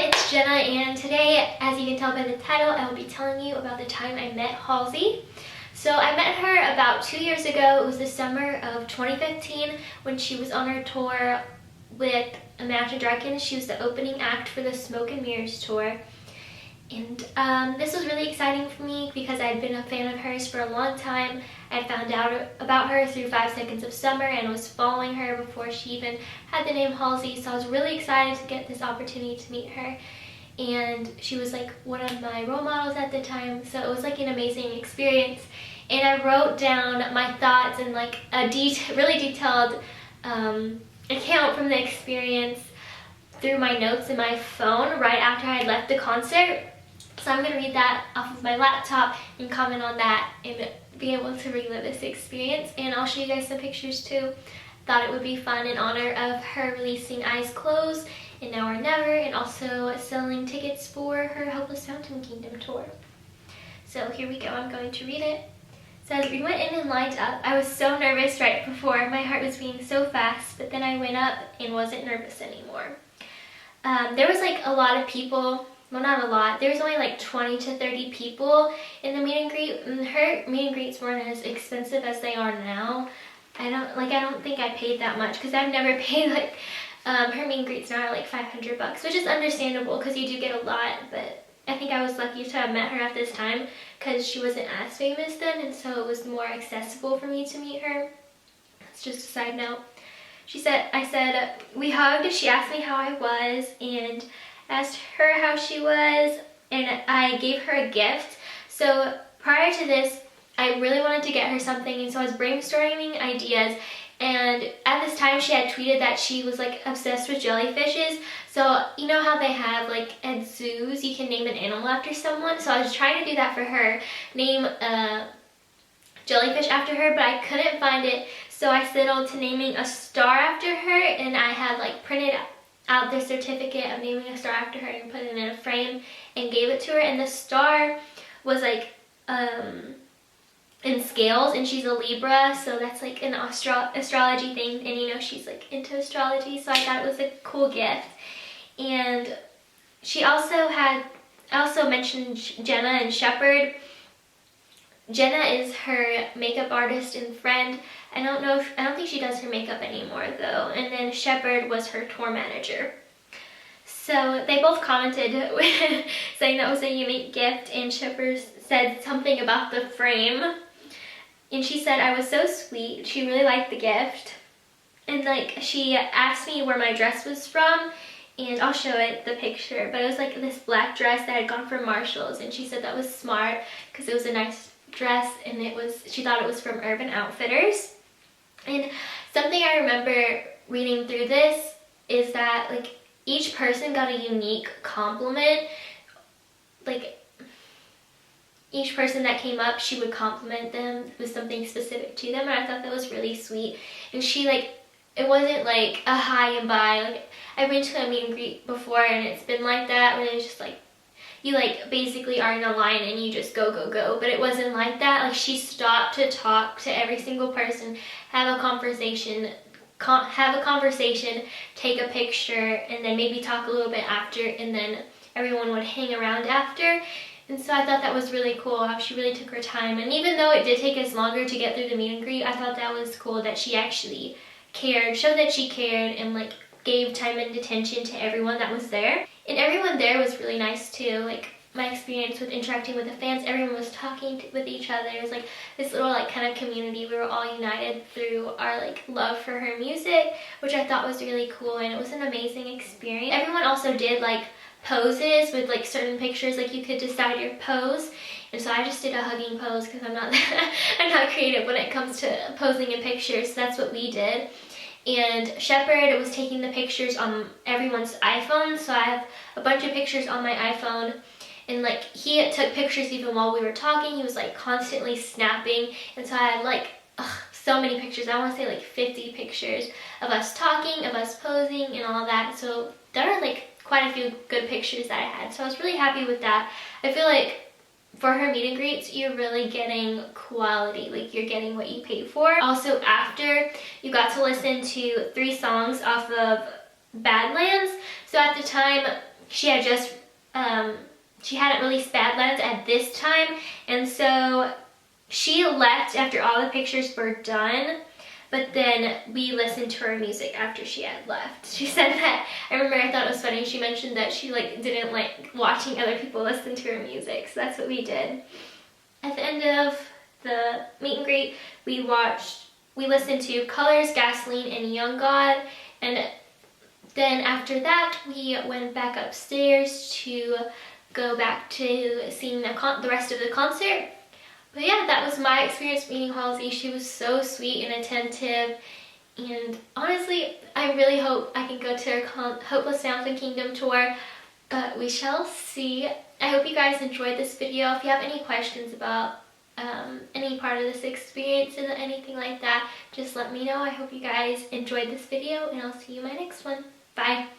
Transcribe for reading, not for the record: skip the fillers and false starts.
it's Jenna, and today, as you can tell by the title, I will be telling you about the time I met Halsey. So I met her about 2 years ago. It was the summer of 2015 when she was on her tour with Imagine Dragons. She was the opening act for the Smoke and Mirrors tour. And this was really exciting for me because I'd been a fan of hers for a long time. I found out about her through 5 Seconds of Summer and was following her before she even had the name Halsey. So I was really excited to get this opportunity to meet her. And she was like one of my role models at the time. So it was like an amazing experience. And I wrote down my thoughts and like a really detailed account from the experience through my notes in my phone right after I had left the concert. So I'm going to read that off of my laptop and comment on that and be able to relive this experience. And I'll show you guys some pictures too. Thought it would be fun in honor of her releasing Eyes Closed and Now or Never, and also selling tickets for her Hopeless Fountain Kingdom tour. So here we go, I'm going to read it. So as we went in and lined up, I was so nervous right before. My heart was beating so fast, but then I went up and wasn't nervous anymore. There was like a lot of people. Well, not a lot. There was only like 20 to 30 people in the meet and greet. And her meet and greets weren't as expensive as they are now. I don't think I paid that much because I've never paid like her meet and greets now are like $500, which is understandable because you do get a lot. But I think I was lucky to have met her at this time because she wasn't as famous then, and so it was more accessible for me to meet her. That's just a side note. I said we hugged. She asked me how I was and asked her how she was, and I gave her a gift. So prior to this, I really wanted to get her something, and so I was brainstorming ideas. And at this time, she had tweeted that she was like obsessed with jellyfishes. So you know how they have like at zoos, you can name an animal after someone. So I was trying to do that for her, name a jellyfish after her, but I couldn't find it. So I settled to naming a star after her, and I had like printed out the certificate of naming a star after her and put it in a frame and gave it to her. And the star was like in scales, and she's a Libra, so that's like an astrology thing, and you know she's like into astrology, so I thought it was a cool gift. And she also mentioned Jenna and Shepherd. Jenna is her makeup artist and friend. I don't think she does her makeup anymore though. And then Shepherd was her tour manager. So they both commented saying that was a unique gift, and Shepherd said something about the frame. And she said I was so sweet. She really liked the gift. And like she asked me where my dress was from, and I'll show it, the picture. But it was like this black dress that had gone from Marshall's, and she said that was smart because it was a nice dress, and she thought it was from Urban Outfitters. And something I remember reading through this is that like each person got a unique compliment. Like each person that came up, she would compliment them with something specific to them, and I thought that was really sweet. And she it wasn't like a hi and bye. Like I've been to a meet and greet before, and it's been like that, when it's just like you like basically are in a line and you just go, but it wasn't like that. Like she stopped to talk to every single person, have a conversation, take a picture, and then maybe talk a little bit after, and then everyone would hang around after. And so I thought that was really cool how she really took her time. And even though it did take us longer to get through the meet and greet, I thought that was cool that she actually cared, showed that she cared, and like gave time and attention to everyone that was there. And everyone there was really nice too. Like my experience with interacting with the fans, everyone was talking with each other. It was like this little like kind of community. We were all united through our like love for her music, which I thought was really cool, and it was an amazing experience. Everyone also did like poses with like certain pictures, like you could decide your pose, and so I just did a hugging pose because I'm not creative when it comes to posing in pictures, so that's what we did. And Shepherd was taking the pictures on everyone's iPhone, so I have a bunch of pictures on my iPhone, and like he took pictures even while we were talking. He was like constantly snapping, and so I had like so many pictures. I want to say like 50 pictures of us talking, of us posing, and all that. So there are like quite a few good pictures that I had, so I was really happy with that. I feel like for her meet and greets, you're really getting quality, like you're getting what you paid for. Also, after, you got to listen to 3 songs off of Badlands. So at the time, she had just, she hadn't released Badlands at this time, and so she left after all the pictures were done, but then we listened to her music after she had left. She said that, I remember I thought it was funny, she mentioned that she like didn't like watching other people listen to her music, so that's what we did. At the end of the meet and greet, we listened to Colors, Gasoline, and Young God, and then after that, we went back upstairs to go back to seeing the rest of the concert. But yeah, that was my experience meeting Halsey. She was so sweet and attentive, and honestly, I really hope I can go to her Hopeless Mountain Kingdom tour, but we shall see. I hope you guys enjoyed this video. If you have any questions about any part of this experience and anything like that, just let me know. I hope you guys enjoyed this video, and I'll see you in my next one. Bye!